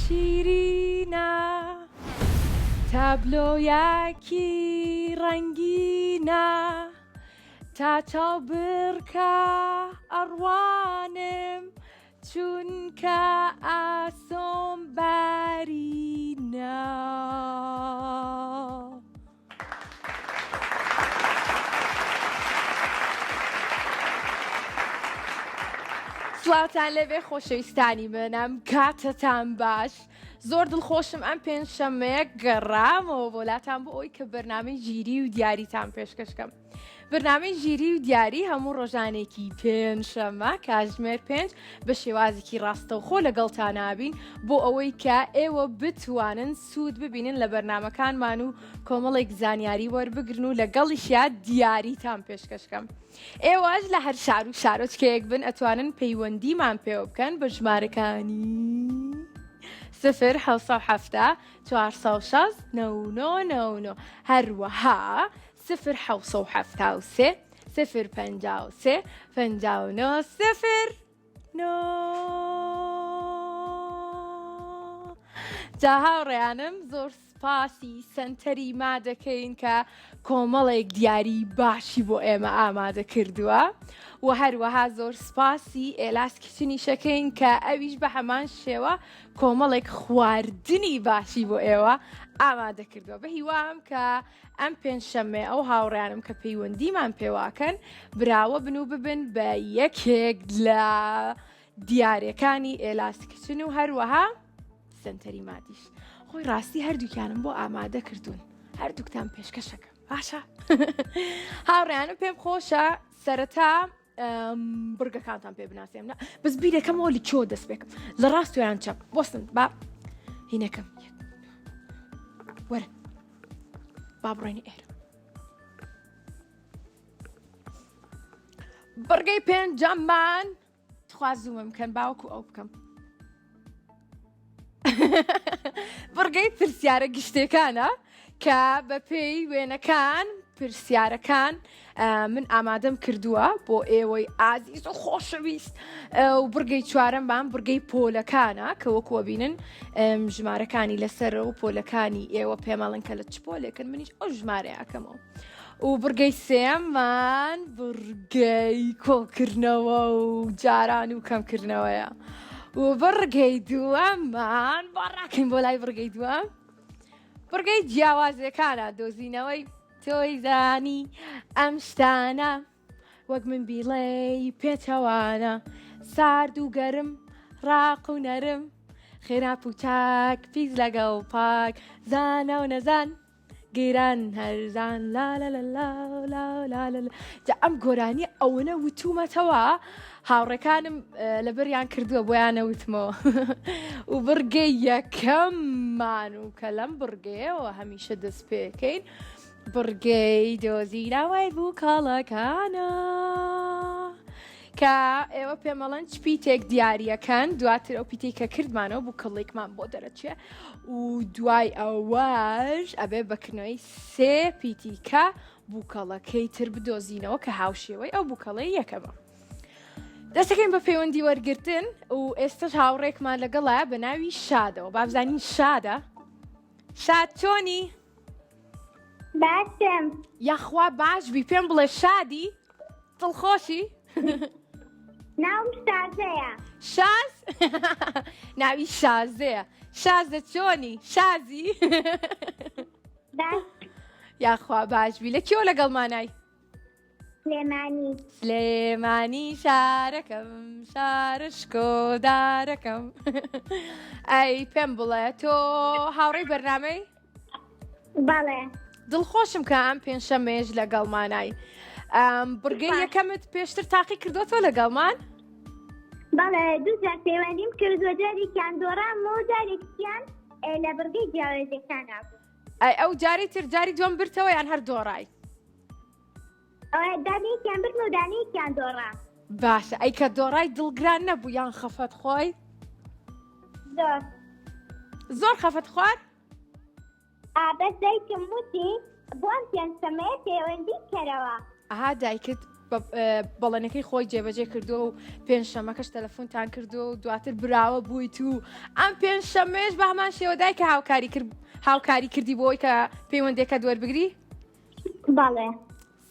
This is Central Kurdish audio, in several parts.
شیرینە تابلۆیەکی ڕەنگینە تا چاو بڕکە ئەڕوانم چونکە ئاسۆم بارینە. سڵاوتان لەبێ خۆشەویستانی منم، کاتتان باش. زۆر دڵخۆشم ئەم پێنجشەمەیە گەڕامەوە وڵاتان بۆ ئەوی کە بەرنامەی ژیری و دیاریتان پێشکەشکەم. بەرنامەی ژیری و دیاری هەموو ڕۆژانێکی پێنجشەمە کاتژمێر 5 بە شێوازێکی ڕاستەوخۆ لەگەڵتان نابین بۆ ئەوەی کە ئێوە بتوانن سوود ببینن لە بەرنامەکانمان و کۆمەڵێک زانیاری وەربگرن و لەگەڵیشیا دیاریتان پێشکەشکەم. ئێوەش لە هەر شار و شارۆچکەیەک بن ئەتوانن پەیوەندیمان پێوە بکەن بە ژمارەکانی 0 7 406 هەروەها 0 7 59 جا هاوڕێیانم زۆر سپاسی سنتەری ما دەکەین کە کۆمەڵێک دیاری باشی بۆ ئێمە ئامادە کردووە و هەروەها زۆر سپاسی ئێلاسکیچنی شەکەین کە ئەویش بە هەمان شێوە کۆمەڵێک خواردنی باشی بۆ ئێوە ئامادە کردووە. بە هیوام کە ئەم پێنجشەممێ ئەو هاوڕیانم کە پەیوەندیمان پێواکەن براوە بن و ببن بە یەکێک لە دیارەکانی ئێلاسکیچن و هەروەها سنتەری مادیش. خۆی ڕاستی هەردووکیانم بۆ ئامادە کردوون، هەردووکتان پێشکەشەکەم باشە. هاوڕیانم پێم خۆشە سەرەتا برگەکانتان پێ بناسێم بەس بیرەکەمەوە لە کۆ دەست بێکم لە ڕاست ویان چەپ بۆستن با هینەکەم وەرە با بڕۆینە ئێرە. بڕگەی پێنجەممان خوازوومم کەن باوەکو ئەو بکەم. بڕگەی پرسیارە گشتەکانە کە بە پێی وێنەکان پرسیارەکان من ئامادەم کردووە بۆ ئێوەی ئازیز و خۆشەویست. و بڕگەی چوارەم بام بڕگەی پۆلەکانە کە وەکووە بینن ژمارەکانی لەسەر و پۆلەکانی ئێوە پێمەڵن کە لە چ پۆلێکن منیش ئەو ژمارەیەکەمەوە. و بڕگەی سێممان بڕگەی کۆکردنەوە و جاران و کەمکردنەوەیە. و بڕگەی دووەممان بەڕاکەین بۆ لای بڕگەی دووەم بڕگەی جیاوازەکانە دۆزینەوەی تۆی زانی ئەم شتانە وەک من بیڵێی پێچەوانە سارد و گەرم ڕاق و نەرم خێراپ و چاک پیس لەگەڵ پاک زانە و نەزان گەیران هەرزان لا لا لا لا لا لا جا ئەم گۆرانی ئەوەنە وتومەتەوە هاوڕێکانم لەبەریان کردووە بۆیانە وتمەوە. و بڕگەی یەکەممان و کە لەم بڕگەیەوە هەمیشە دەست پێکەین بڕگەی دۆزینەوەی بووکەڵەکانە کە ئێوە پێمەڵەن چ پیتێک دیاریەکەن دواتر ئەو پیتێک کە کردمانەوە بووکەڵێکمان بۆ دەرەچێ و دوای ئەوەش ئەبێ بەکردنەوەی 3 پیتیکە بووکەڵەکەی تر بدۆزینەوە کە هاوشێوەی ئەو بووکەڵەی یەکەمە. دەستەکەین بە پەیوەندی وەرگرتن و ئێستش هاوڕێکمان لەگەڵایە بە ناوی شادەوە بابزانین شادە. شاد چۆنی؟ باشم. یاخوا باشبی پێم بڵێ شادی دڵخۆشی؟ ناوم شازەیە. شاز؟ ناوی شازەیە. شازە چۆنی؟ شازی؟ یاخوا باشبی لە کێوە لەگەڵمانای؟ سلێمانی. سلێمانی شارەکەم شارشکۆدارەکەم. ئەی پێم بڵێ تۆ هاوڕێی بەرنامەی؟ بەڵێ. دڵخۆشم کە ئەم پێنجشەممەیەش لەگەڵمانای. بڕگەی یەکەمت پێشتر تاقی کردوەوە لەگەڵمان؟ بەڵێ دوو جار پەیوەندیم کردووە جارێکیان دۆڕام و جارێکیان لە بڕگەی جیاوازەکانە بوو. ئەی ئەو جاری تر جاری دوم برتەوە یان هەر دۆڕای؟ دانەیەکیان بردن و دانەیەکیان دۆڕام. باشە ئەی کە دۆڕای دڵگران نەبوو یان خەفەت خۆی؟ زۆر خەفەت خوارد؟ بەس دایکم وتی بۆ ئەم پێنجشەمەیە پەیوەندی کەرەوە. ئاها دایکت بەڵێنەکەی خۆی جێبەجێ کردو و پێنجشەمەکەش تەلەفۆنتان کردو و دواتر براوە بوویت و ئەم پێنجشەمەش بە هەمان شێوەدای کە هاوکاری کردی بۆی کە پەیوەندێکە دووەربگری؟ بەڵێ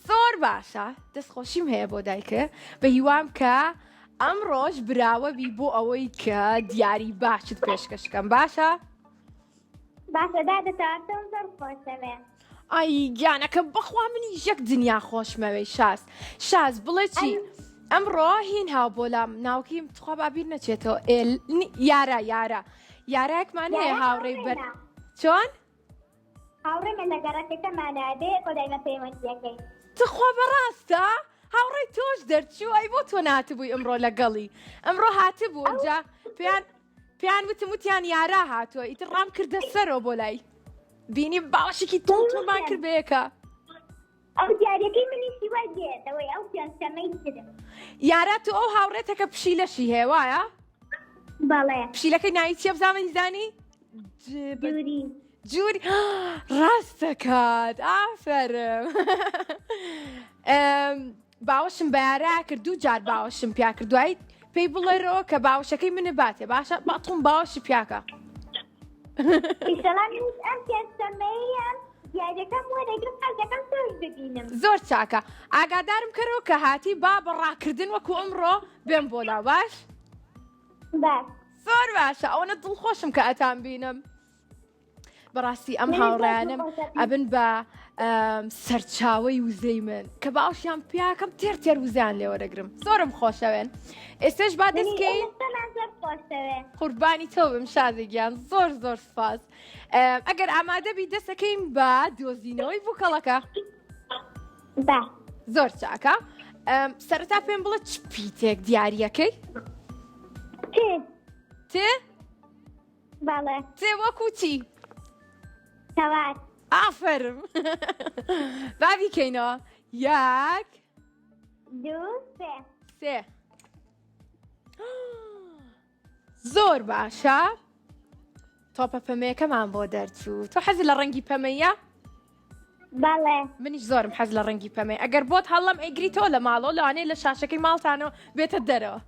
زۆر باشە دەستخۆشیم هەیە بۆ دایکە بە هیوام کە ئەم ڕۆژ براوەبی بۆ ئەوەی کە دیاری باشت پێشکەشکەم باشە؟ باشە دادەتەوە زۆر خۆشەوێ. ئای گیانەکە بەخوا منی یەک دنیا خۆشمەوەی شاز بڵێ چی ئەمڕۆ هین هاو بۆلام ناوکیم تخوا بابیر نەچێتەوە یارەکمان هەیە هاوڕێی بەر چۆن؟ هاوڕێمە لەگەڕەکەکەمانە دێ کۆدایمە پەیوەندیەکەی تخوا بەڕاستە؟ هاوڕێی تۆش دەرچوو ئەی بۆ تۆ ناتبووی ئەمڕۆ لەگەڵی ئەمڕۆ هاتبوو ئەوجا پێیان وتیان یارا هاتووە ئیتر ڕام کردە سەرەوە بۆ لای بینی باوشێکی تۆمان کرد بەیەکە ئەو دیارەکەی منیشی وای دێتەوەی ئەو پێنجشەمەی ترم. یارا تو ئەو هاوڕێتەکە پشیلەشی هەیە وایە؟ بەڵێ پشیلەکەی ناوی چیە بزانمە زانی؟ جووری ڕاستەکات ئافەرم باوەشم بە یارا کرد دوو جار باوەشم پیا کرد دوای پێی بڵێرەوە کە باوەشەکەی منە باتێ باشە باتڵم باوەشی پیاکە ئیشەڵا منیش ئەم پێنجشەمەیەم دیارەکەم وەرەگرم حەزەکەم تۆش ببینم. زۆر چاکە ئاگادارم کەرەوە کە هاتی با بەڕاکردن وەکو ئەمڕۆ بێم بۆلا باش؟ باش زۆر باشە ئەوەنە دڵخۆشم کە ئەتان بینم. بەڕاستی ئەم هاوڕیانم ئەبن بە سەرچاوی وزەی من کە باوشیان پیاکەم تێر وزیان لێوەرەگرم زۆرم خۆشەوێن. ئێستش با دەستکەین قوربانی تۆ بم شازێکیان زۆر سپاس. ئەگەر ئامادەبی دەستەکەین بە دۆزینەوەی بووکەڵەکە زۆر چاکە. سەرەتا پێم بڵێ چ پیتێک دیاریەکەی؟ تێ؟ بەڵێ تێ وەکو چی؟ تەوار ئافەرم بابیکەینەوە یەک دوو سێ زۆر باشە تۆپە پەمەیەکەمان بۆ دەرچوو تۆ حەزی لە ڕەنگی پەمەیە؟ بەڵێ منیش زۆرم حەز لە ڕەنگی پەمەی ئەگەر بۆت هەڵەم ئەیگریتەوە لە ماڵەوە لەوانەیە لە شاشەکەی ماڵتانەوە بێتە دەرەوە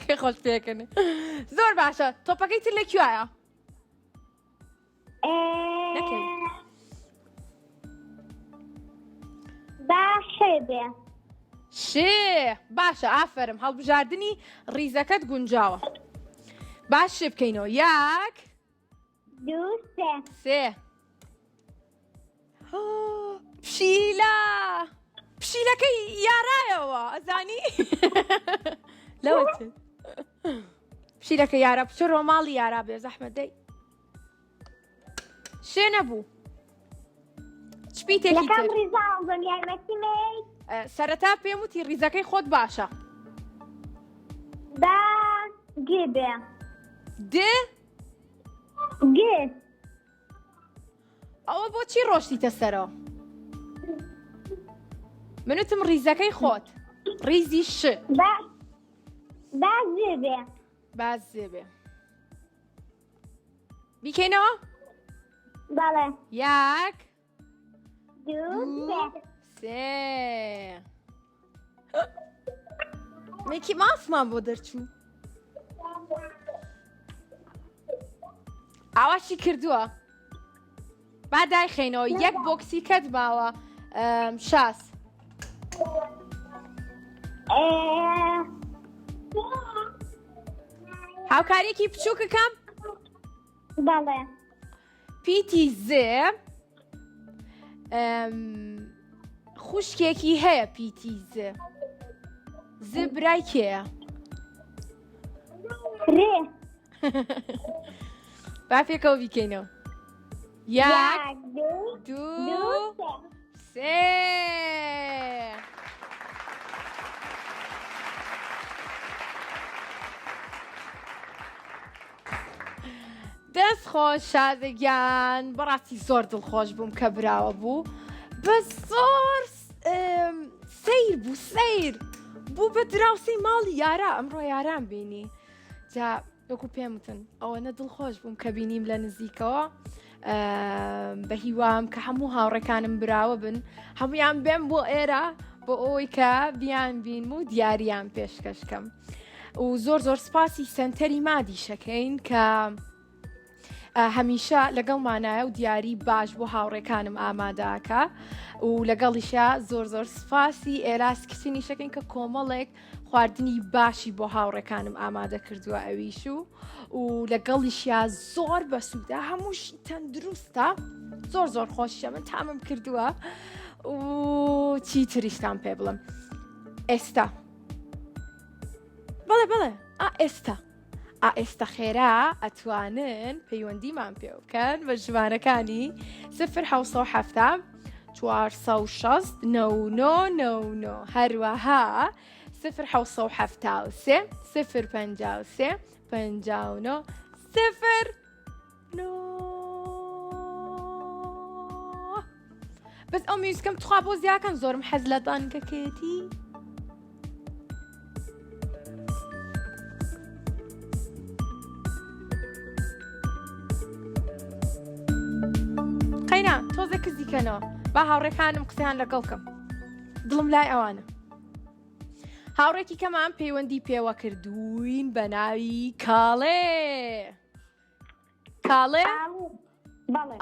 کە خۆش پێکەنێ زۆر باشە تۆپەکەی تر لەکوایە؟ باشێ بێ باشە ئافەرم هەڵبژاردننی ڕیزەکەت گونجاوە باش شێ بکەینەوە یەک دوو سێ پشیلەکەی یارایەوە ئەزانی لەوە پشیلەکە یارە بچۆ ڕۆماڵی یارا بێ زەحمەت دەی شێ نەبوو چپیتێکی تر سەرەتا پێم وتی ڕیزەکەی خۆت باشە گێ بێ گێ ئەوە بۆچی ڕۆشتیتە سەرەوە؟ منوتم ڕیزەکەی خۆت ڕیزی ش باز زێبێ بیکەینەوە؟ بەڵێ یەک دوو سێ مێکی ماسمان بۆ دەرچوو ئاواشی کردووە با دایخێنەوە یەک بۆکسی کەت باوە شاس هاوکارێکی بچووکەکەم؟ بەڵێ پیتی زێ خوشکێکی هەیە پیتی زێ برای کێیە؟ با پێکەوە بیکەینەوە یەک دوو سێ دەست خۆش شازێکیان بەڕاستی زۆر دڵخۆش بووم کە براوە بوو بە زۆر سیر بوو بە دراوسی ماڵی یارا ئەمڕۆ یاران بینی جا وەکو پێم وتن ئەوەنە دڵخۆش بووم کە بینیم لە نزیکەوە بە هیوام کە هەموو هاوڕێکانم براوە بن هەمویان بێم بۆ ئێرە بۆ ئەوەی کە بیان بین و دیاریان پێشکەشکەم و زۆر زۆر سپاسی سنتەری مادیشەکەین کە هەمیشە لەگەڵمانایە و دیاری باش بۆ هاوڕێکانم ئاماداکە و لەگەڵیشە زۆر زۆر سپاسی ئێراس کچنیشەکەین کە کۆمەڵێک خواردنی باشی بۆ هاوڕێکانم ئامادە کردووە ئەویش و لەگەڵیشیا زۆر بەسوودە هەمووش تەندروستە زۆر زۆر خۆشیە من تامم کردووە و چی تریشتان پێ بڵم ئێستا بڵێ ئێستا خێرا ئەتوانن پەیوەندیمان پێ بکەن بە ژمارەکانی 0 460 99 هەروەها 0 773 053 59 0 بەس ئەو میوزیکەم تخوا بۆ زیاکەم زۆرم حەز لە دانگەکێتی قەینا تۆزە کزیکەنەوە با هاوڕێکانم قسەیان لەگەڵکەم دڵم لای ئەوانە هاوڕێکی کەمان پەیوەندی پێوە کردوین بە ناوی کاڵێ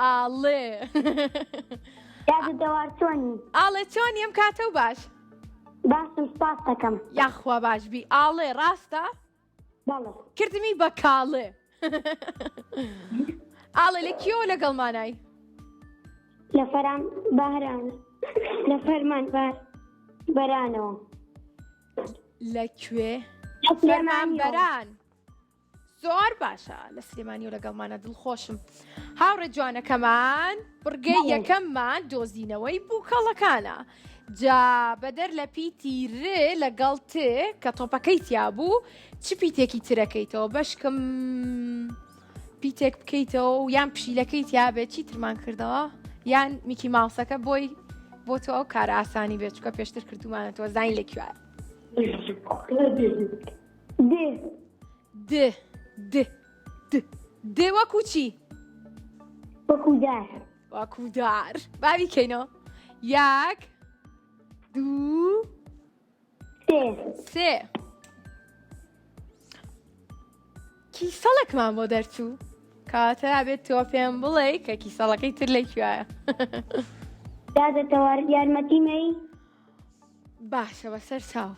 ئاڵێ یاددەوار چۆنی ئاڵێ چۆنی ئەم کاتە و باش باشم سپاس دەکەم یاخوا باشبی ئاڵێ ڕاستە بەڵێ کردمی بە کاڵێ ئاڵێ لە کیۆ لەگەڵمانای لە فەران باران لە فەرمان بەرانەوە لەکوێ فەرمان بەران زۆر باشە لە سلێمانی و لەگەڵمانە دڵخۆشم هاوڕێ جوانەکەمان بڕگەی یەکەممان دۆزینەوەی بووکەڵەکانە جا بەدەر لە پیتی رێ لەگەڵ تێ کە تۆپەکەی تیا بوو چ پیتێکی ترەکەیتەوە بەشکم پیتێک بکەیتەوە و یان پشیلەکەی تیابێت چی ترمان کردەوە یان میکی ماوسەکە بۆ تۆ ئەو کارە ئاسانی بێت چکە پێشتر کردومانەتەوە زین لەکوێ د وەکو چی وەکو دار باوی کەینەوە 1 2 3 کیسەڵێکمان بۆ دەرچوو کاتە بێت تۆ پێم بڵێ کە کیسەڵەکەی تر لەکوێیە یادەتەوار یارمەتیمەی باشە بەسەر چاو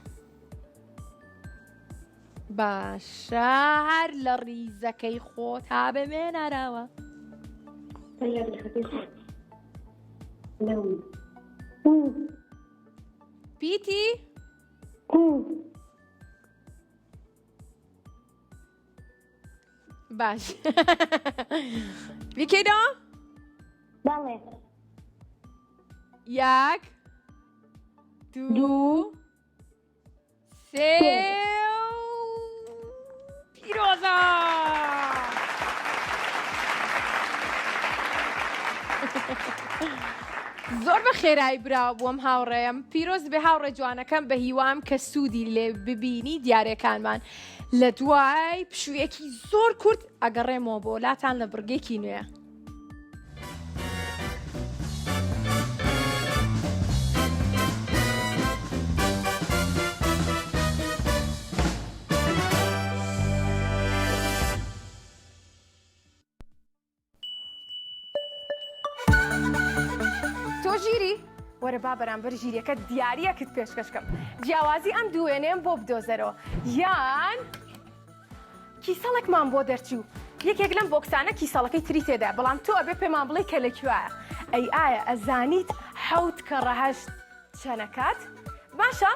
باشە هەر لە ڕیزەکەی خۆت تا بمێنەرەوە پیتی باش بیکەینەوە بەڵێ 1 2 3 پیرۆزە زۆر بە خێرایی براوە بووم هاوڕێم پیرۆز بێ هاوڕێ جوانەکەم بە هیوام کە سوودی لێ ببینی دیارەکانمان لە دوای پشوویەکی زۆر کورت ئەگەڕێمەوە بۆ وڵاتان لە بڕگێکی نوێ ژیری وەرە با بەرامبەر ژیریەکە دیاریەکت پێشکەشکەم جیاوازی ئەم دوێنێم بۆ بدۆزەرەوە یان کیسەڵێکمان بۆ دەرچوو یەکێک لەم بۆکسانە کیسەڵەکەی تری تێدا بەڵام تۆ ئەبێ پێمان بڵێ کە لەکوێیە ئەی ئایا ئەزانیت 7 کە ڕەهەشت چەنەکات باشە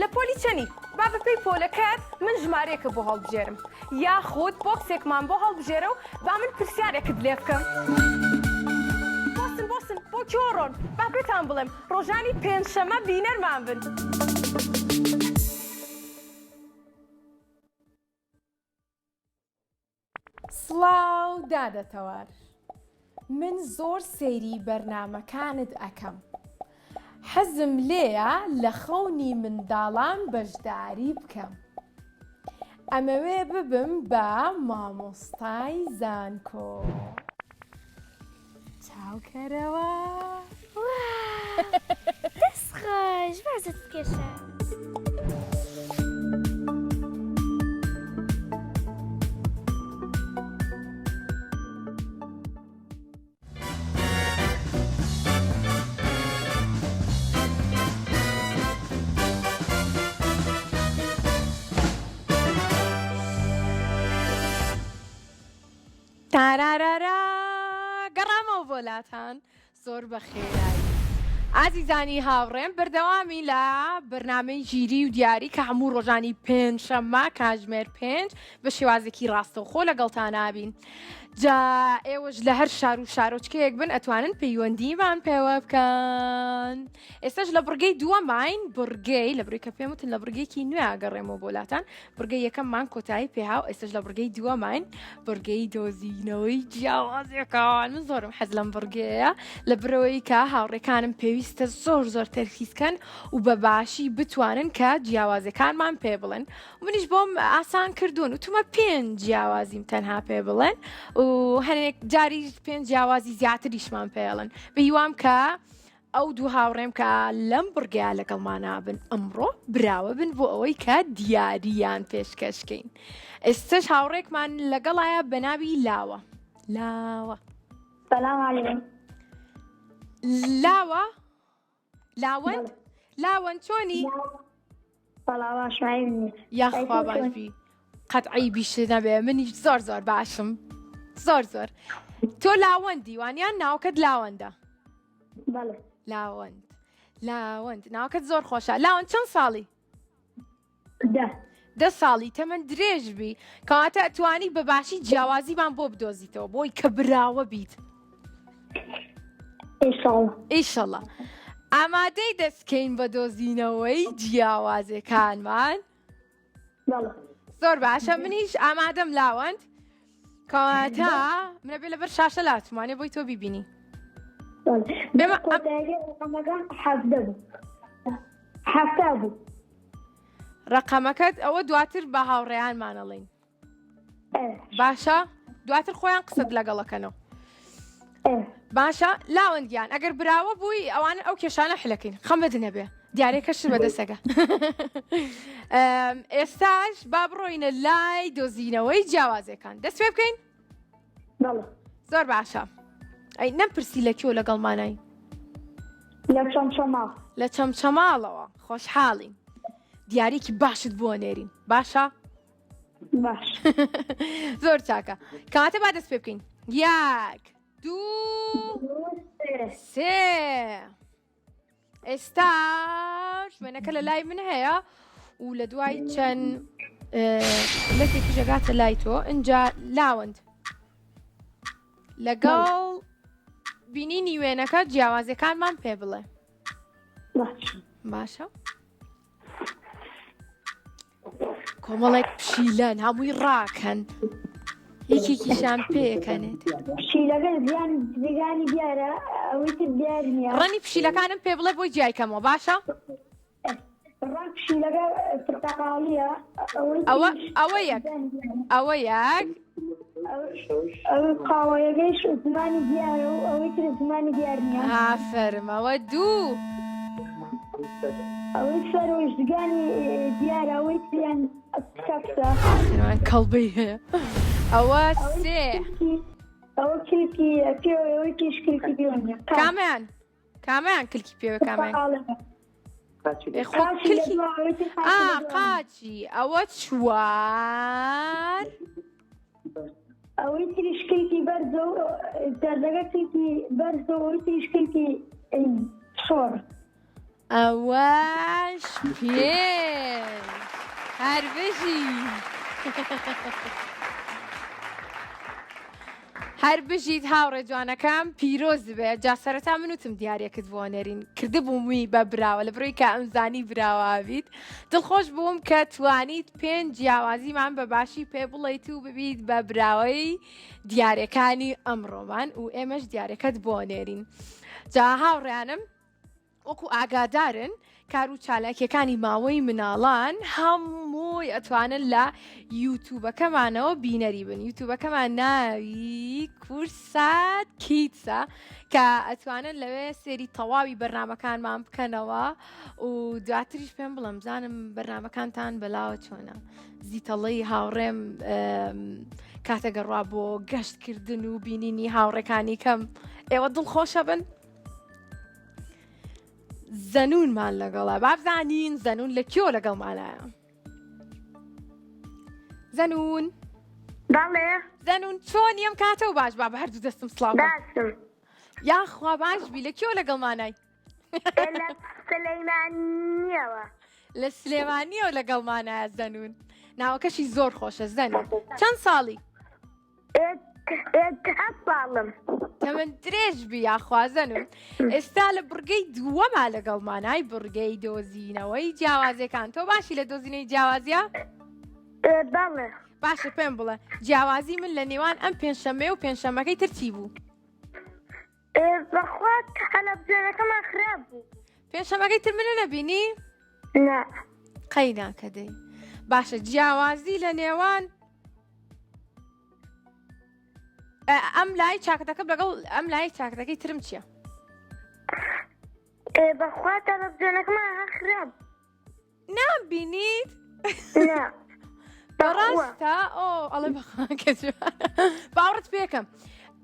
لە پۆلی چەنی با بپێی پۆلەکەت من ژمارەیەکە بۆ هەڵبژێرم یاخود بۆکسێکمان بۆ هەڵبژێرە و با من پرسیارێکت لێ بکەم بۆ کۆڕۆن با پێتان بڵێم ڕۆژانی پێنجشەمە بینەرمان بن سڵاو دادەتەوار من زۆر سەیری بەرنامەکانت ئەەکەم حەزم لێیە لە خەونی منداڵان بەشداری بکەم ئەمەوێ ببم بە مامۆستای زانکۆ چاوکەرەوە دەست خۆش بازت کێشە. تارارارا گەڕامەوە بۆلاتان زۆر بەخێرایی ئازیزانی هاوڕێم بەردەوامی لە بەرنامەی ژیری و دیاری کە هەموو ڕۆژانی پێنجشەممە کاتژمێر 5 بە شێوازێکی ڕاستەوخۆ لەگەڵتان نابین. جا ئێوەش لە هەر شار و شارۆچکەیەک بن ئەتوانن پەیوەندیمان پێوە بکەن. ئێستاش لە بڕگەی دووەماین بڕگەی لە بڕی کە پێم وتن لە بڕگەیەکی نوێ ئاگەڕێمەوە بۆلاتان بڕگەی یەکەممان کۆتایی پێهاو ئێستاش لە بڕگەی دووەماین بڕگەی دۆزینەوەی جیاوازیەکان من زۆرم حەز لەم بڕگەیە لە برەوەی کە هاوڕێکانم پێویستە زۆر تەرخیزکەن و بەباشی بتوانن کە جیاوازەکانمان پێ بڵێن منیش بۆم ئاسان کردوون وتمە 5 جیاوازیم تەنها پێ بڵێن و هەرێک جاری 5 جیاوازی زیاتریشمان پێڵن بەهیوام کە ئەو دوو هاوڕێم کە لەم بڕگەیە لەگەڵمانابن ئەمڕۆ براوە بن بۆ ئەوەی کە دیارییان پێشکەشکەین. ئێستش هاوڕێکمان لەگەڵایە بە ناوی لاوە. سلام علیکم. لاوەند لاوەند چۆنی؟ بەڵا باش مایبنی یاخوا باشبی قەتعی بیش نەبێ منیش زۆر باشم زۆر تۆ لاوەندی وانیان ناوکەت لاوەندە؟ بەڵێ لاوەند ناوکەت زۆر خۆشە. لاوەند چەند ساڵی؟ 10 ساڵی تەمەەن درێژ بی کەواتە ئەتوانی بەباشی جیاوازیمان بۆ بدۆزیتەوە بۆی کە براوە بیت. ئیشەڵڵا ئامادەی دەستکەین بە دۆزینەوەی جیاوازەکانمان؟ زۆر باشە منیش ئامادەم لاوەند کەواتە منە بێ لەبەر شاشە لاتمانێ بۆی تۆ بیبینی. ڕقەمەکەت ئەوە دواتر بە هاوڕێیانمانەڵێن باشە دواتر خۆیان قسەت لەگەڵەکەنەوە. باشە لاوەندیان ئەگەر براوە بووی ئەوانە ئەو کێشانە حلەکەین خەمەت نەبێ دیارێکەشت بەدەستەکە. ئێستاش با بڕۆینە لای دۆزینەوەی جیاوازەکان دەست پێ بکەین؟ زۆر باشە. ئەی نەمپرسی لە کێوە لەگەڵمانای؟ لە چەمچەماڵەوە خۆشحاڵین دیارێکی باشت بۆ نێرین باشە؟ باش زۆر چاکە کەواتە با دەست پێ بکەین. 1 2 3 ئێستا شوێنەکە لە لای من هەیە و لە دوای چەند لەتێکی ژەگاتە لای تۆ ئینجا لاوەند لەگەڵ بینینی وێنەکە جیاوازەکانمان پێ بڵێ. باشە کۆمەڵێک پشیلەن هەمووی ڕاکەن یەکێکیشان پێکەنێت ڕەنی پشیلەکانم پێ بڵێ بۆی جیایکەمەوە باشە؟ ئەوە یەک قاوەیەکەیش زمانی دیارە و ئەوەی تر زمانی دیار نییە. ئافەرمەوە 2 ئەوەی سەرۆژگانی دیارە ئەوەی تریان کەپسە کەڵبەی هەیە. ئەوە 3 ئەوە کلکی پێوە ئەوەی کیش کلکی پێوە کامیان کلکی پێوە کامیان قاچی ئەوە 4 ئەوەی تریش کلکی بەرزە و دەردەگە کلکی بەرزە و ئەوەی تریش کلکی شۆڕ ئەوەش 5 هەر بژیت هاوڕێ جوانەکەم پیرۆز بێ جا سەرەتا من وتم دیارێکت بۆ نێرین کردبوومی بە براوە لە بڕۆی کە ئەمزانی براوابیت دڵخۆش بووم کە توانیت 5 جیاوازیمان بەباشی پێ بڵیت و ببیت بە براوەی دیارەکانی ئەمڕۆمان و ئێمەش دیارەکەت بۆ نێرین. جا هاوڕێیانم وەکو ئاگادارن کار و چالاکیەکانی ماوەی مناڵان هەمووی ئەتوانن لە یوتیوبەکەمانەوە بینەری بن. یوتیوبەکەمان ناوی کورسات کیتسە کە ئەتوانن لەوێ سێری تەواوی بەرنامەکانمان بکەنەوە و دواتریش پێم بڵم بزانم بەرنامەکانتان بەلاوە چۆنە. زیتەڵەی هاوڕێم کاتەگەڕوا بۆ گەشتکردن و بینینی هاوڕێکانی کەم ئێوە دڵخۆشە بن. زەنونمان لەگەڵە بابزانین زەنون لە کێوە لەگەڵمانایە. زەنون بەڵێ زەنون چۆن ئەم کاتەوە باش با بە هەردوو دەستم سڵاو باشم یاخوا باشبی لە کێوە لەگەڵمانای لە سلەیمانیەوە لە سلێمانیەوە لەگەڵمانایە زەنون. ناوەکەشی زۆر خۆشە. زەنون چەند ساڵی؟ 7 ساڵم. تەمەن درێژبی یاخوا زەنون. ئێستا لە بڕگەی دووەما لەگەڵمانای بڕگەی دۆزینەوەی جیاوازیەکان. تۆ باشی لە دۆزینەوەی جیاوازیە؟ بەڵێ باشە پێم بڵێ جیاوازی من لە نێوان ئەم پێنجشەممە و پێنجشەممەکەی ترچی بوو؟ بەخوا تەلەڤیزیۆنەکەمان خراپ بوو. پێنجشەممەکەی تر منە نەبینی؟ نا قەی ناکە دەی. باشە جیاوازی لە نێوان ئەم لای چاکەتەکە لەگەڵ ئەم لای چاکەتەکەی ترم چییە؟ بەخوا تەلەڤیزیۆنەکەمان خراپ نابینیت؟ نا بەڕاستە ئۆ ئەڵێ بەخواکە باوڕت پێکەم.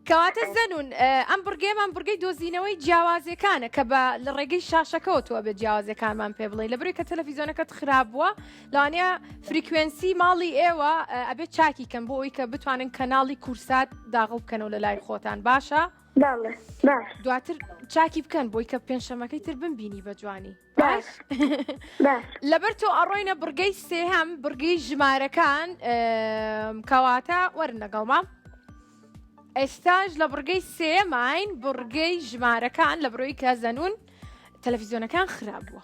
کەواتە زەنون ئەم بڕگەیەمان بڕگەی دۆزینەوەی جیاوازیەکانە کە بە لە ڕێگەی شاشەکەەوە تۆ بێت جیاوازەکانمان پێ بڵێ لەبەرەوەی کە تەلەڤیزیۆنەکەت خراپ بووە لەوانەیە فریکوێنسی ماڵی ئێوە ئەبێت چاکی کەم بۆ ئەوەی کە بتوانن کەناڵی کورسات داغڵ بکەنەوە لە لای خۆتان باشە؟ بەڵێ باش دواتر چاکی بکەن بۆی کە پێنجشەممەکەی تر بمبینی بە جوانی. باش باش لەبەر تۆ ئەڕۆینە بڕگەی سێهەم بڕگەی ژمارەکان کەواتە وەرن لەگەڵما. ئێستاش لە بڕگەی سێماین بڕگەی ژمارەکان لە بڕۆی کە زەنون تەلەڤیزیۆنەکان خراپ بووە.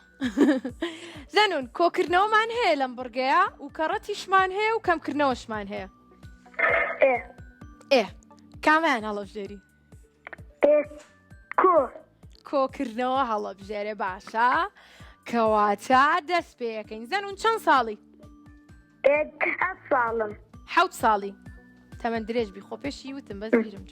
زەنون کۆکردنەوەمان هەیە لەم بڕگەیە و کەڕەتیشمان هەیە و کەمکردنەوەشمان هەیە. کامیان هەڵەبژێری؟ کۆکردنەوە هەڵەبژێرێ باشە کەواتە دەست پێەکەین. زەنون چەند ساڵی؟ 7 ساڵم. 7 ساڵی. تەمەەن درێژبی خۆ پێشی وتم بەس بیرم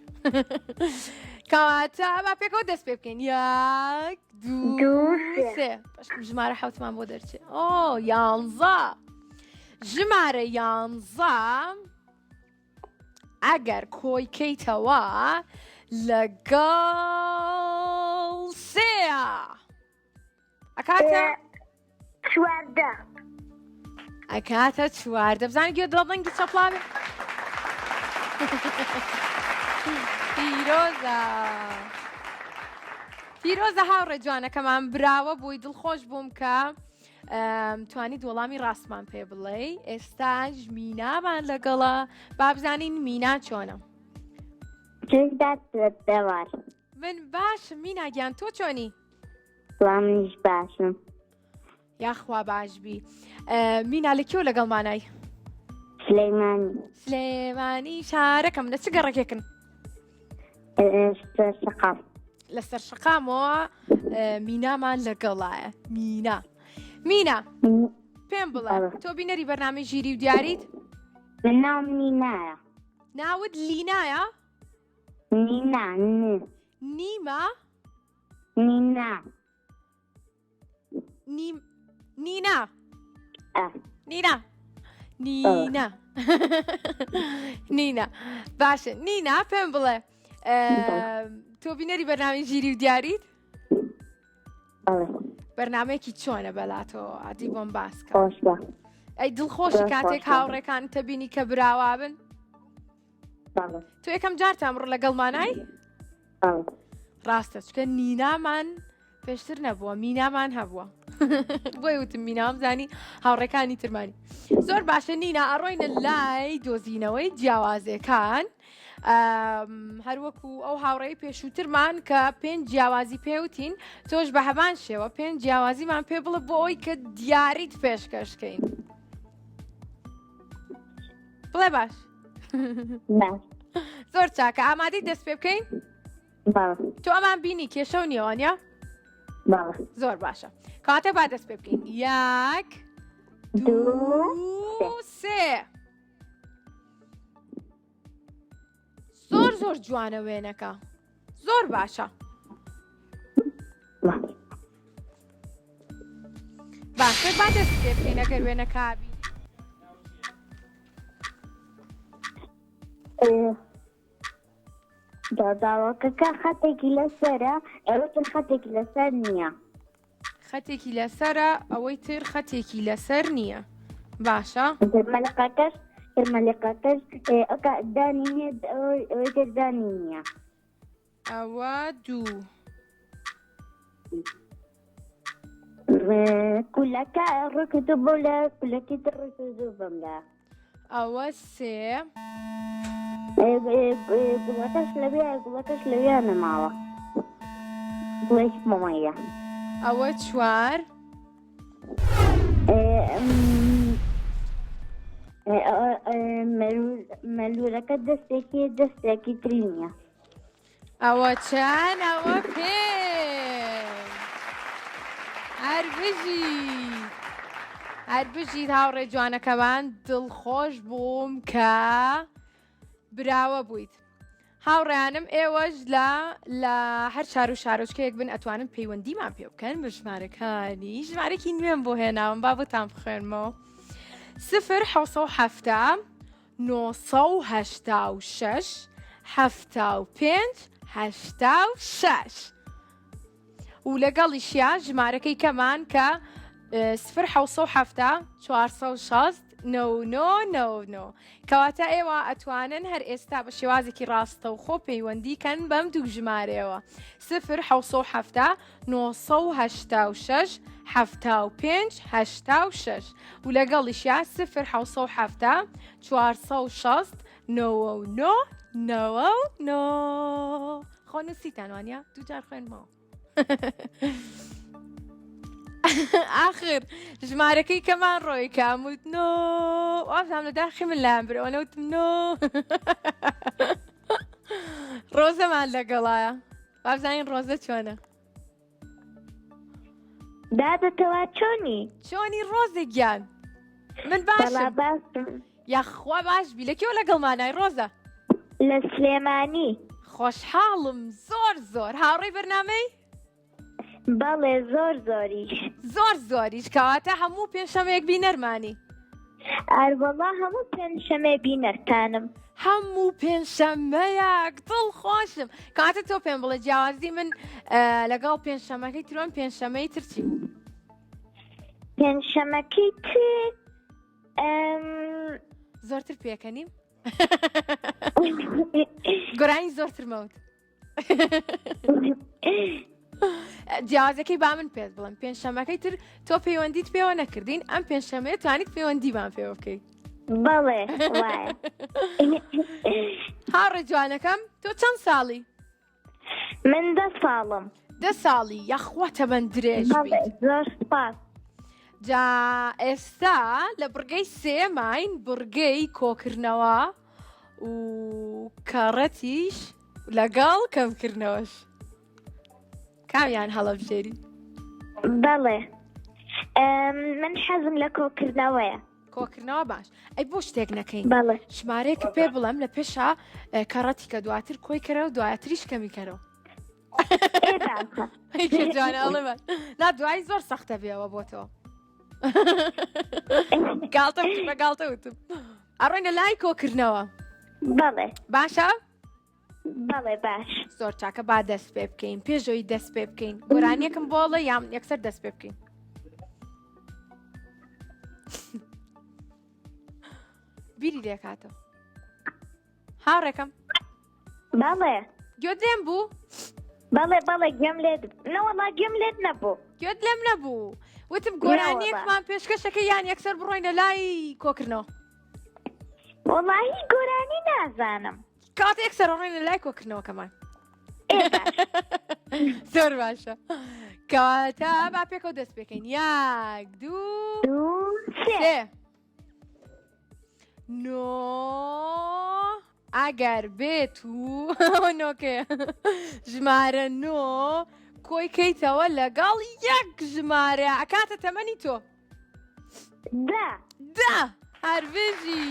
کەواتە با پێکەوە دەست پێ بکەین. 1 2 3 ژمارە حوتمان بۆ دەرچێت. ئۆ 11 ژمارە 11 ئەگەر کۆی کەیتەوە لەگەڵ سێە ئەکاتە 14 ئەکاتە 14 بزانانی گوێ دڵبەنگی چەپڵاوێ پیرۆزە هاوڕێ جوانەکەمان براوە بۆی دڵخۆش بووم کە توانیت وەڵامی ڕاستمان پێ بڵێ. ئێستاش مینامان لەگەڵە با بزانین مینا چۆنە. دەوار من باشم میناگیان تۆ چۆنی؟ وڵامیش باشم. یاخوا باشبی. مینا لە کێوە لەگەڵمانای؟ سلەیمانی. سلێمانی شارەکەم لە چ گەڕێکێکن؟ شقام. لەسەر شقامەوە مینامان لەگەڵایە. مینا پێم بڵێ تۆ بینەری بەرنامەی ژیری و دیاریت؟ من ناوم نینایە. ناوت لینایە؟ نینا نیمە؟ نینا نینا نینا نینا نینا باشە نینا پێم بڵێ تۆ بینەری بەرنامەی ژیری و دیاریت؟ بەرنامەیەکی چۆنە بەلاتەوە عادی بۆم باسکە ئەی دڵخۆشی کاتێک هاوڕێکان تەبینی کە براوا بن؟ تۆ یەکەم جارتان بڕ لەگەڵمانای؟ ڕاستە چکە نینامان پێشتر نەبووە مینامان هەبووە بۆی وتم مینام زانی هاوڕێکانی ترمانی. زۆر باشە نینا ئەڕۆینە لای دۆزینەوەی جیاوازیەکان هەروەکو ئەو هاوڕێی پێشووترمان کە پێنج جیاوازی پێوتین تۆش بە هەمان شێوە پێنج جیاوازیمان پێ بڵە بۆ ئەوی کە دیاریت پێشکەشکەین. بڵێ باش زۆر چاکە ئامادەی دەست پێ بکەین؟ تۆ ئەمان بینی کێشە و نیێوانیا؟ باڵێ زۆر باشە کاتە با دەست پێ بکەین یەک دوو سێ زۆر جوانە وێنەکە زۆر باشە باشە با دەست پێ بکەین ئەگەر وێنەکە بی داواکەکە خەتێکی لەسەرە ئێوەتر خەتێکی لەسەر نییە خەتێکی لەسەرە ئەوەی تر خەتێکی لەسەر نییە باشە مەلقەکەش مەلقەکەش دانی هەیە ئەوەی تر دانی نییە ئەوە دوو کولەکە ڕێکتو بۆ لە کولەکی تر ڕێکزوو بم لە ئەوە سێ گوڵەکەش لەوێ نەماوە گوڵێکی مەمەیە ئەوە چوار مەلوورەکە دەستێکی تری نییە ئەوە چەند ئەوە پێنج هەربژی هاوڕێ جوانەکەمان دڵخۆش بووم کە براوە بوویت هاوڕێیانم ئێوەش لە هەر شار و شارۆچکەیەک بن ئەتوانن پەیوەندیمان پێ بکەن بە ژمارەکانی ژمارەی نوێم بۆ هێناوم با بۆتان بخوێنمەوە 0 986 75 86 و لەگەڵیشیان ژمارەکەی کەمان کە 0 460 999 کەواتە ئێوە ئەتوانن هەر ئێستا بە شێوازێکی ڕاستە و خۆ پەیوەندیکەن بەم دوو ژمارەوە 0 986 75 86 و لەگەڵیشیان 0 460 999 خۆ نووسیتانوانە دووجار خوێنمەوە آخر ژمارەکەی کەمان ڕۆی کاموت نۆ ئازام لە داخی من لام برەوە نەوتم نۆ ڕۆزەمان لەگەڵایە بابزانین ڕۆزە چۆنە دادەتەوە چۆنی ڕۆزە گیان من باشم یاخوا باش بی لەکێوە لەگەڵمانای ڕۆزە لە سلێمانی خۆشحاڵم زۆر هاوڕێی بەرنامەی بەڵێ زۆریش کەواتە هەموو پێنجشەمەیەک بینەرمانی ئەروەڵا هەموو پێنجشەمێ بینەرتانم هەموو پێنجشەمەیەک دڵخۆشم کاتە تۆ پێم بڵێ جیاوازی من لەگەڵ پێنجشەمەکەی ترۆن پێنجشەمەی ترچی بوو پێنجشەمەکەی تر زۆرتر پێکەنیم گۆرانی زۆرتر مەوت جیازەکەی با من پێت بڵم پێنجشەمەکەی تر تۆ پەیوەندیت پێوە نەکردین ئەم پێنجشەمەیە توانیت پەیوەندیمان پێوە بکەیت بەڵێ هاوڕێ جوانەکەم تۆ چەند ساڵی من 10 ساڵی یاخواتە بەن درێژ زۆر سپاس جا ئێستا لە بڕگەی سێماین بڕگەی کۆکردنەوە و کەڕەتیش لەگەڵ کەمکردنەوەش کامیان هەڵە بژێری بەڵێ من حەزم لە کۆکردنەوەیە کۆکردنەوە باش ئەی بۆ شتێک نەکەین بەڵێ ژمارەیەکە پێ بڵم لە پێشە کەڕەتی کە دواتر کۆی کەرەوە دوایەتریش کەمی کەرەوە جوانەڵێمە نا دوای زۆر سەختە بێەوە بۆ تۆ گاڵتە وتم ئەڕۆینە لای کۆکردنەوە بەڵێ باشە؟ بەڵێ باش زۆر چاکە با دەست پێ بکەین پێشەوەی دەست پێ بکەین گۆرانیەکم بۆڵە یان یەکسەر دەست پێ بکەین بیری لێکاتەوە هاوڕێکم بەڵێ گوێت لێم بوو؟ بەڵێ گوێم لێت نەوەڵا گوێم لێت نەبوو گوێت لێم نەبوو وتم گۆرانیەکمان پێشکەشەکە یان یەکسەر بڕۆینە لای کۆکردنەوە وەڵاهی گۆرانی نازانم کات یەکسەر ڕۆینە لای کۆکردنەوەکەمان زۆر باشە کەواتە با پێکەوە دەست پێکەین یەک دوو سێ نۆ ئەگەر بێت و نۆکێ ژمارە نۆ کۆی کەیتەوە لەگەڵ یەک ژمارە ئەکاتە تەمەنی تۆ دا هەربژی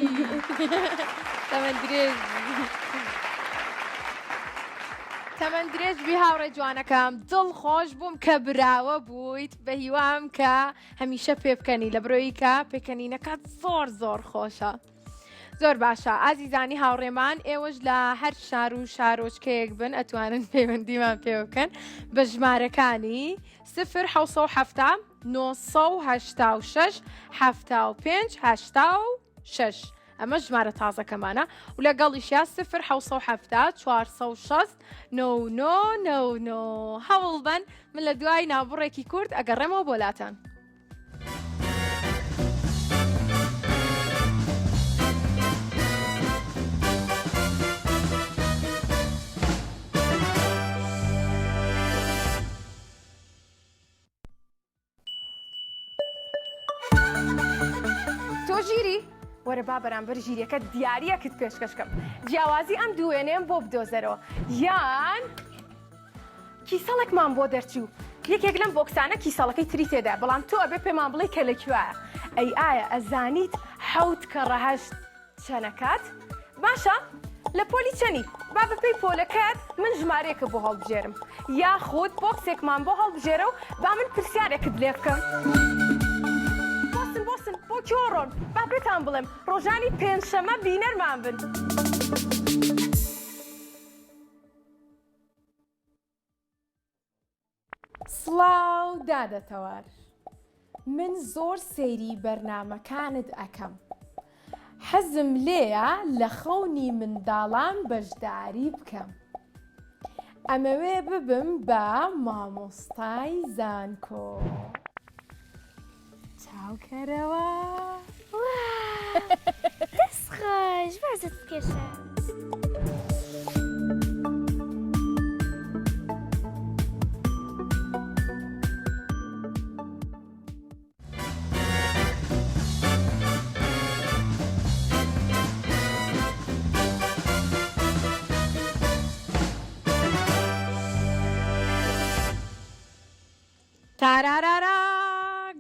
تەمەن درێژ تەمەن درێژبی هاوڕێ جوانەکەم دڵ خۆش بووم کە براوە بوویت بە هیوام کە هەمیشە پێ بکەنی لە برۆیی کە پێکەنینەکەت زۆر زۆر خۆشە زۆر باشە ئازیزانی هاوڕێمان ئێوەش لە هەر شار و شارۆچکەیەک بن ئەتوانن پەیوەندیمان پێ بکەن بە ژمارەکانی 0 986 75 86 ئەمە ژمارە تازەکەمانە و لەگەڵیشیا 0 460 99 هەوڵ بن من لە دوای ناوبڕێکی کورد ئەگەڕێمەوە بۆلاتان. تۆ ژیری؟ وەرە با بەرامبەر ژیریەکە دیاریەکت پێشکەشکەم جیاوازی ئەم دووێنێم بۆ بدۆزەرەوە یان کیسەڵێکمان بۆ دەرچوو یەکێک لەم بۆکسانە کیسەڵەکەی تری تێدا بەڵام تۆ ئەبێ پێمان بڵێ کە لەکوایە ئەی ئایا ئەزانیت حەوت کە ڕەهەشت چەنەکات؟ باشە لە پۆلی چەنی با بەپێی پۆلەکەت من ژمارەیەکە بۆ هەڵبژێرم یاخود بۆکسێکمان بۆ هەڵبژێرە و با من پرسیارێکت لێ بکەم. بۆ چۆڕۆن با پێتان بڵێم ڕۆژانی پێنجشەمە بینەرمان بن. سڵاو دادەتەوار من زۆر سەیری بەرنامەکانت ئەەکەم حەزم لێیە لە خەونی منداڵان بەشداری بکەم ئەمەوێ ببم بە مامۆستای زانکۆ چاوکەرەوە دەست خۆش بازت کێشە تارارارا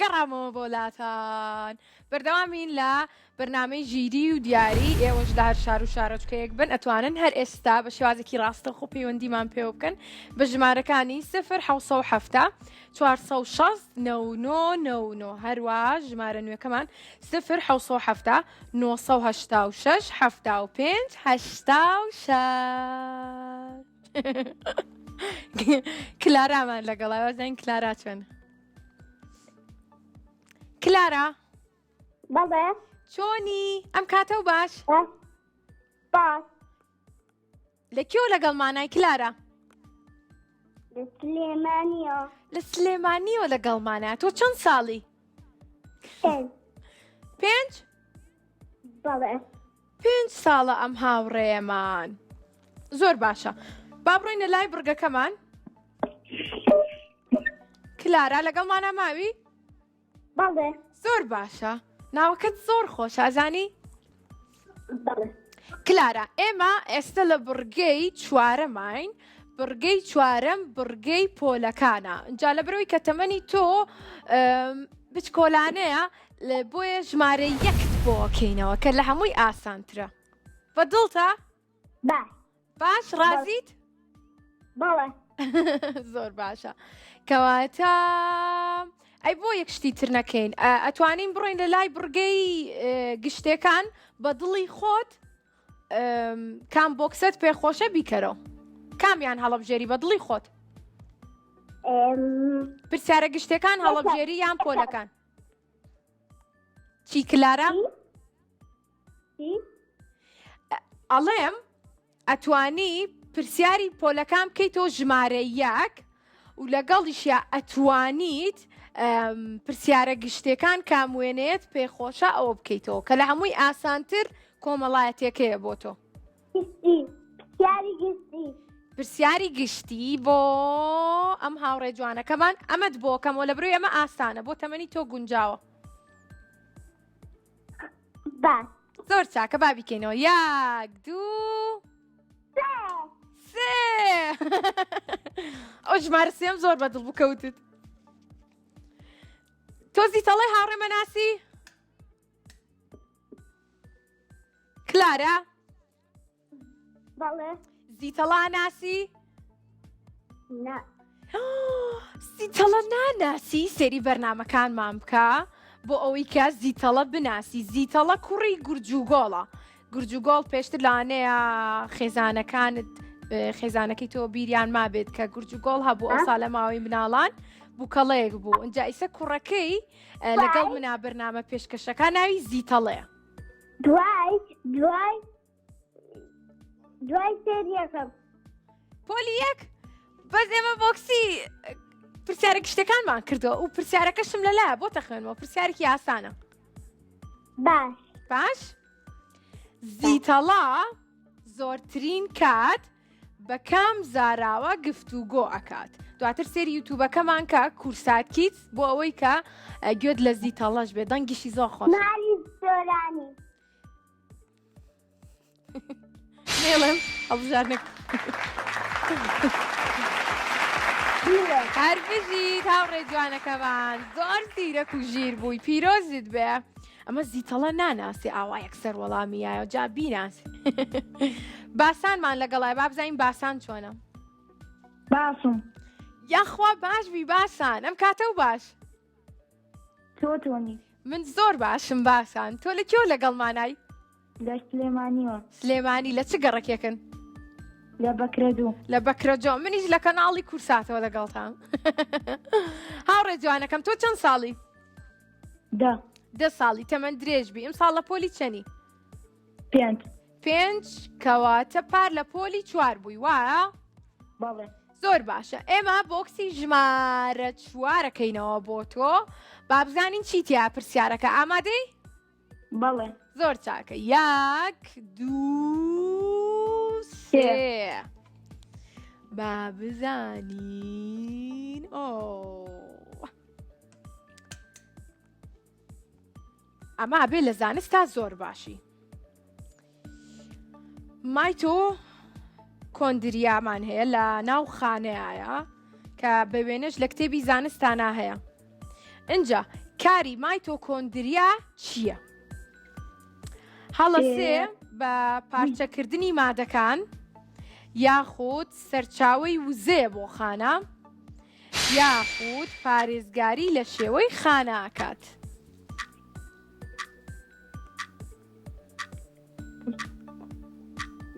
گەڕامەوە بۆلاتان بەردەوامین لە بەرنامەی ژیری و دیاری ئێوەش لە هەر شار و شارۆچکەیەک بن ئەتوانن هەر ئێستا بە شێوازێکی ڕاستەخۆ پەیوەندیمان پێ بکەن بە ژمارەکانی 0 460 99 هەروە ژمارە نوێەکەمان 0 986 75 86 کلارامان لەگەڵاوە زین کلارا چۆن کلارا بەڵێ چۆنی ئەم کاتە و باش باش لەکوێ لەگەڵمانای کلارا لە سلێمانیەوە لە سلێمانیەوە لەگەڵمانە تۆ چەند ساڵی؟ 5 بەڵێ 5 ساڵە ئەم هاوڕێمان زۆر باشە با بڕۆینە لای بڕگەکەمان کلارا لەگەڵمانە ماوی؟ بەڵێ زۆر باشە ناوەکەت زۆر خۆش ئازانی؟ بەڵێ کلارا ئێمە ئێستا لە بڕگەی چوارەماین بڕگەی چوارەم بڕگەی پۆلەکانە جا لە برەوەی کە تەمەنی تۆ بچکۆلانەیە بۆیە ژمارە یەکت بۆکەینەوە کە لە هەمووی ئاسانترە بەدڵتە؟ باش ڕازیت؟ بەڵێ زۆر باشە کەواتە ئەی بۆ یەک شتی تر نەکەین ئەتوانین بڕۆین لە لای بڕگەی گشتەکان بە دڵی خۆت کام بۆکسەت پێخۆشە بیکەرەوە کامیان هەڵەبژێری بە دڵی خۆت پرسیارە گشتەکان هەڵەبژێری یان پۆلەکان چی کلارە؟ ئەڵێم ئەتوانی پرسیاری پۆلەکان بکەیتەوە ژمارە یەک و لەگەڵیشیا ئەتوانیت پرسیارە گشتەکان کام وێنێت پێخۆشە ئەوە بکەیتەوە کە لە هەمووی ئاسانتر کۆمەڵایەتێکەیە بۆ تۆ پرسیاری گشتی بۆ ئەم هاوڕێ جوانەکەمان ئەمەد بۆ کەمەوە لە بروی ئەمە ئاسانە بۆ تەمەنی تۆ گونجاوە زۆر چاکە بابیکەینەوە یاک دوو سێ ئەو ژمارە سێم زۆر بەدڵ بکەوتت. تۆ زیتەڵەی هاوڕێمە ناسی؟ کلارە؟ بەڵێ زیتەڵا ناسی؟ نا زیتەڵە ناناسی سەری بەرنامەکانمان بکە بۆ ئەوەی کە زیتەڵە بناسی. زیتەڵە کوڕی گورجوگۆڵە. گورجوگۆڵ پێشتر لەوانەیە خێزانەکانت خێزانەکەی تۆ بیریان مابێت کە گورجوگۆڵ هەبوو ئەو ساڵە ماوەی مناڵان بووکەڵەیەک بوو. ئەنجا ئیسە کوڕەکەی لەگەڵ منا بەرنامە پێشکەشەکە ناوی زیتەڵەیە. دوای سێریەکەم پۆلی یەک بەس ئێمە بۆکسی پرسیارە شتەکانمان کردەوە و پرسیارەکەشم لەلایە بۆ تەخوێنەوە. پرسیارێکی ئاسانە. باش زیتەڵا زۆرترین کات بە کام زاراوە گفتوگۆ ئەکات. دواتر سێری یوتوبەکەمان کە کورسات کیت بۆ ئەوەی کە گوێت لە زیتەڵەش بێ دەنگیشی زۆر خۆش. مالی زۆرانی نێڵێم هەڵبژارنێک هەر بژیت هاوڕێ جوانەکەمان زۆر زیرەک و ژیر بووی پیرۆزت بێ. ئەمە زیتەڵە ناناسی ئاوا یەکسەر وەڵامیایە جا بیناسی. باسانمان لەگەڵای با بزانین باسان چۆنە. باشم یاخوا باشبی باسان ئەم کاتە و باش. تۆنی من زۆر باشم باسان. تۆ لە کێو لەگەڵمانای؟ لە سلێمانیوە سلێمانی لە چ گەڕێکێکن؟ لە بەکرەدوو لە بەکرەجۆ. منیش لە کەناڵی کورساتەوە لەگەڵتان. هاوڕێ جوانەکەم تۆ چەند ساڵی؟ 10 ساڵی. تەمەند درێژ بی. ئەم ساڵ لە پۆلی چەنی؟ 5 کەواتە پار لە پۆلی 4 بووی وایە؟ بەڵێ زۆر باشە. ئێمە بۆکسی ژمارە 4ەکەینەوە بۆ تۆ با بزانین چیتیا پرسیارەکە. ئامادەی؟ بەڵێ زۆر چاکە. 1 2 3 با بزانین. ئەمە بێ لە زانستا زۆر باشی. مای تۆ کۆندریامان هەیە لە ناو خانەیە کە بە وێنەش لە کتێبی زانستانە هەیە. اینجا کاری مای تۆ کۆندریا چییە؟ هەڵە سێ بە پارچەکردنی مادەکان یاخود سەرچاوی وزەیە بۆ خانە یاخود پارێزگاری لە شێوەی خانە ئاکات.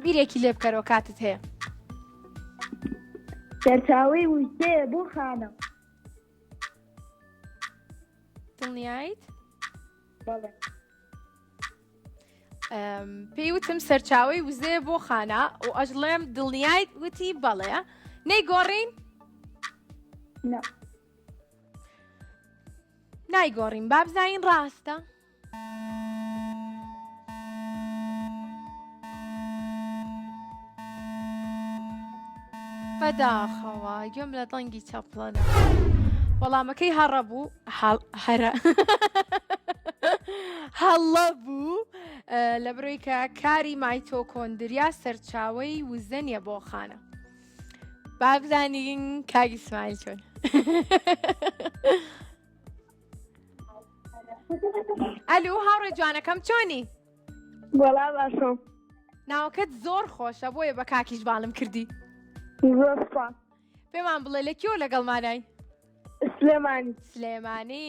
بیرێکی لێ بکەرەوە کاتت هەیە. سەرچاوی وزەیە بۆ خانە. دڵنیایت؟ بەڵێ پێی وتم سەرچاوی وزەیە بۆ خانە و ئەژڵێم دڵنیایت وتی بەڵێ. نەیگۆڕین؟ نایگۆڕین. با بزانین ڕاستە. بەداخەوە گوێم لە دڵنگی چەپڵەنە. وەڵامەکەی هەڕە بوو هەڵە بوو لە بڕۆی کە کاری مایتۆکۆندریا سەرچاوی وزەنیە بۆ خانە. با بزانین کاگی ئیسماعیل چۆن. ئەلو هاوڕێ جوانەکەم چۆنی؟ وەڵا باشم. ناوەکەت زۆر خۆشە بۆیە بە کاکیش باڵم کردی. زۆر سپاس. پێمان بڵێ لە کێوە لەگەڵمانای؟ سلێمانی. سلێمانی.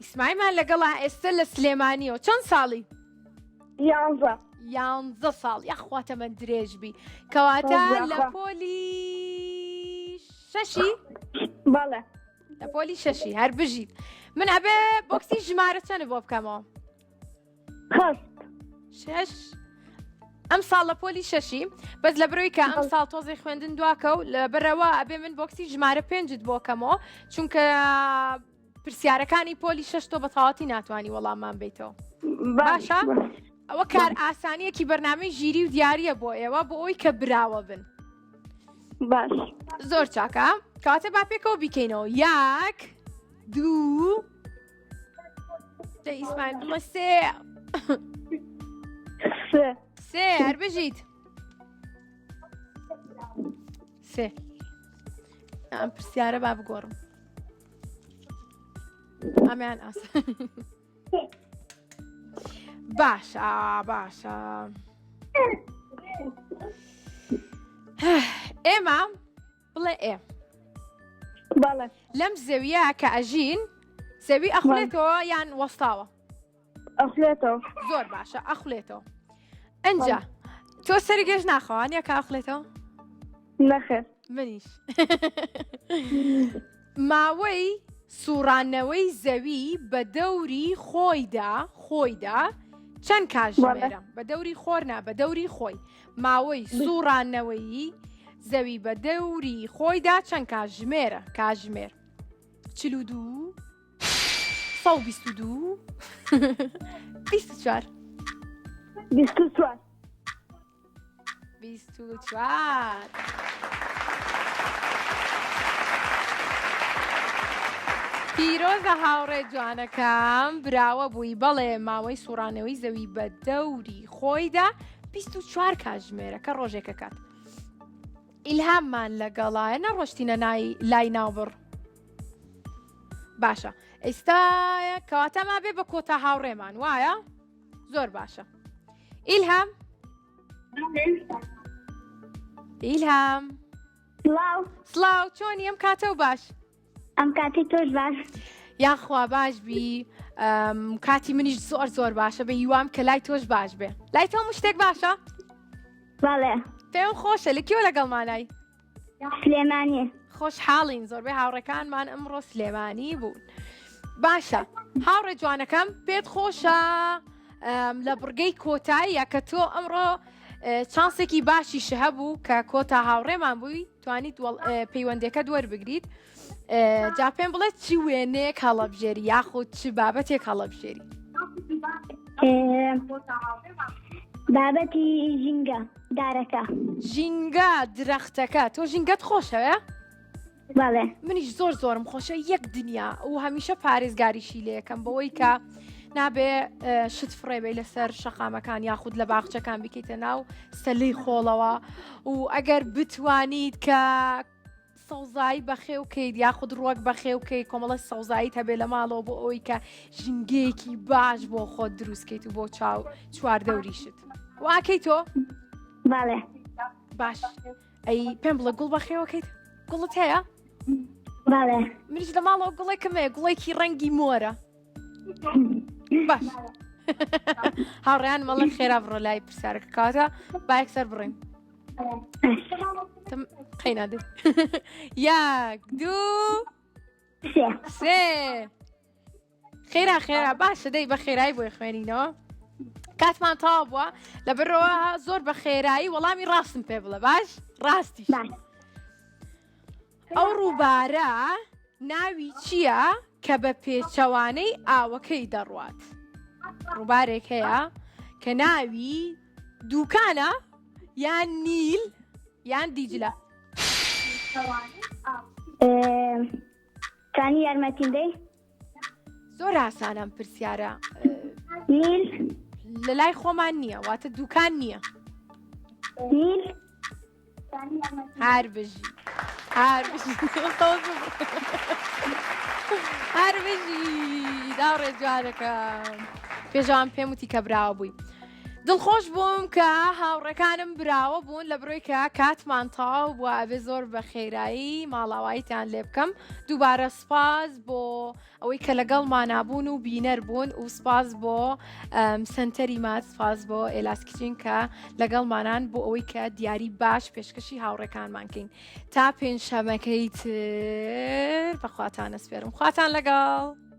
ئیسماعیلمان لەگەڵا ئێستا لە سلێمانیەوە. چەند ساڵی؟ 11 ساڵ. یاخواتە من درێژ بی. کەواتە لە پۆلی 6؟ بەڵێ لە پۆلی 6 هەر بژیت. من ئەبێ بۆکسی ژمارە چەنە بۆ بکەمەوە؟ 6. ئەم ساڵ لە پۆلی 6 بەس لە بڕۆی کە ئەم ساڵ تۆزی خوێندن دواکە و لە بەرەوە ئەبێ من بۆکسی ژمارە 5 بۆ کەمەوە چونکە پرسیارەکانی پۆلی 6 تۆ بە تەواوەتی ناتوانانی وەڵاممان بیتەوە. باشە؟ ئەوە کار ئاسانیەکی بەرنامەی ژیری و دیاریە بۆ ئێوە بۆ ئەوی کە براوە بن. باش زۆر چاکە. کاتە با پێکەوە بیکەینەوە. 1 2 ئیسماعیل بڵێ 3 هەر بژیت. 3 ئەم پرسیارە با بگۆڕم ئەمیان ئاس باشە ئێمە بڵێ ئێ بەڵێ لەم زەویە کە ئەژین زەوی ئەخولێتەوە یان وەستاوە ئەخلێتەوە زۆر باشە ئەخولێتەوە ئەنجا تۆ سەری گەشت ناخەوان یا کە ئەخولێتەوە نەخێر منیش ماوەی سوڕانەوەی زەوی بە دەوری خۆیدا چەند کاتژمێرە بە دەوری خۆرنا بە دەوری خۆی ماوەی سوڕانەوەی زەوی بە دەوری خۆیدا چەند کاتژمێرە کاتژمێر 42 122 24 24 24 پیرۆزە هاوڕێ جوانەکەم براوە بووی بەڵێ ماوەی سوڕانەوەی زەوی بە دەوری خۆیدا 24 کاتژمێرە کە ڕۆژێکە کات ئیلهاممان لەگەڵایە نەڕۆشتینە لای ناوبڕ باشە ئێستا کەواتەما بێ بە کۆتا هاوڕێمان وایە زۆر باشە ئیلهام سڵاو چۆنی ئەم کاتە و باش ئەم کاتی تۆش باش یاخوا باش بی کاتی منیش زۆر باشە بە هیوام کە لای تۆش باش بێ لای تۆ شتێک باشە بەڵێ پێم خۆشە لەکیوە لەگەڵمانای سلێمانی خۆشحاڵین زۆربەی هاوڕەکانمان ئەمڕۆ سلێمانی بوون باشە هاوڕێ جوانەکەم پێت خۆشە لە بڕگەی کۆتاییە کە تۆ ئەمڕۆ چانسێکی باشیش هەبوو کە کۆتا هاوڕێمان بووی توانیت پەیوەندەکە دووەربگریت جا پێم بڵێ چی وێنەیەک هەڵەبژێری یاخود چ بابەتێک هەڵەبژێری بابەتی ژینگە دارەکە ژینگە درەختەکە تۆ ژینگەت خۆشەوە؟ بەڵێ منیش زۆرم خۆشە یەک دنیا و هەمیشە پارێزگاریشی لێ یەکەم بەوەی کە نابێ شت فڕێبەی لەسەر شەقامەکان یاخود لە باخچەکان بکەیتە ناو سەلەی خۆڵەوە و ئەگەر بتوانیت کە سەوزایی بەخێوکەیت یاخود ڕووەک بەخێوکەی کۆمەڵە سەوزاییت هەبێ لە ماڵەوە بۆ ئەوەی کە ژینگەیەکی باش بۆ خۆت دروستکەیت و بۆ چواردەوریشت واکەی تۆ؟ بەڵێ باش ئەی پێم بڵێ گوڵ بەخێوەکەیت گوڵت هەیە؟ بەڵێ منیش لە ماڵەوە گوڵێکم هەیە گوڵێکی ڕەنگی مۆرە باش هاوڕێیان مەڵە خێرا بڕۆ لای پرسیارەکە کاتە با یەکسەر بڕێین قەینادێ یەک دوو سێ خێرا باشە دەی بە خێرایی بۆی خوێنینەوە کاتمان تاوا بووە لەبەرەوە زۆر بە خێرایی وەڵامی ڕاستم پێ بڵێ باش ڕاستیش ئەو ڕووبارە ناوی چییە کە بە پێچەوانەی ئاوەکەی دەڕوات ڕووبارێک هەیە کە ناوی دووکانە یان نیل یان دیجلە کانی یارمەتیندەی زۆر ئاسانە پرسیارە نیل لە لای خۆمان نییە واتە دووکان نییە نیل هەر بژی داوڕێ جوانەکەم پێشەوان پێم وتی کە براوە بووی دڵخۆش بووم کە هاوڕەکانم براوە بوون لە بڕۆی کە کاتمان تاو بووە ئەبێ زۆر بە خێرایی ماڵاواییتان لێ بکەم دووبارە سپاس بۆ ئەوەی کە لەگەڵمان نابوون و بینەر بوون و سپاس بۆ سنتەری مات سپاس بۆ ئێلاسکچین کە لەگەڵمانان بۆ ئەوەی کە دیاری باش پێشکەشی هاوڕەکانمانکەین تا پێنجشەمەکەی تر بەخواتان ئەسپێرم خواتان لەگەڵ